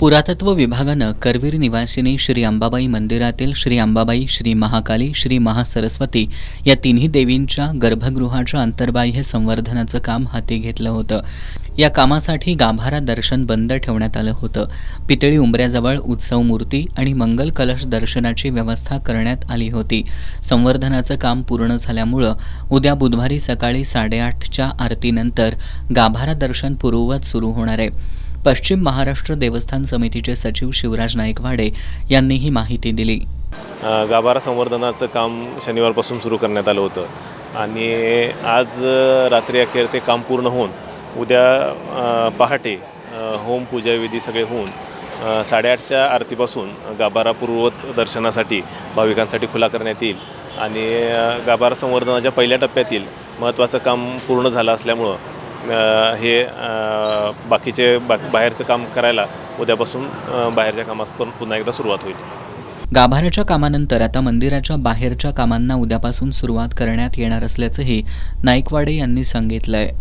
पुरातत्व विभागानं करवीर निवासिनी श्री अंबाबाई मंदिरातील श्री अंबाबाई, श्री महाकाली, श्री महासरस्वती या तिन्ही देवींच्या गर्भगृहाच्या अंतर्बाह्य संवर्धनाचं काम हाती घेतलं होतं। या कामासाठी गाभारा दर्शन बंद ठेवण्यात आलं होतं। पितळी उंबऱ्याजवळ उत्सव मूर्ती आणि मंगल कलश दर्शनाची व्यवस्था करण्यात आली होती। संवर्धनाचं काम पूर्ण झाल्यामुळं उद्या बुधवारी सकाळी 8:30च्या आरतीनंतर गाभारा दर्शन पूर्ववत सुरू होणार आहे। पश्चिम महाराष्ट्र देवस्थान समितीचे सचिव शिवराज नाईकवाडे यांनी ही माहिती दिली। गाभारा संवर्धनाचं काम शनिवारपासून सुरू करण्यात आलं होतं आणि आज रात्री अखेर ते काम पूर्ण होऊन उद्या पहाटे होमपूजा विधी सगळे होऊन 8:30च्या आरतीपासून गाभारा पूर्ववत दर्शनासाठी भाविकांसाठी खुला करण्यात येईल आणि गाभारा संवर्धनाच्या पहिल्या टप्प्यातील महत्त्वाचं काम पूर्ण झालं असल्यामुळं हे बाकीचे बाहेरचं काम करायला उद्यापासून बाहेरच्या कामास पण पुन्हा एकदा सुरुवात होईल। गाभाऱ्याच्या कामानंतर आता मंदिराच्या बाहेरच्या कामांना उद्यापासून सुरुवात करण्यात येणार असल्याचंही नाईकवाडे यांनी सांगितलंय।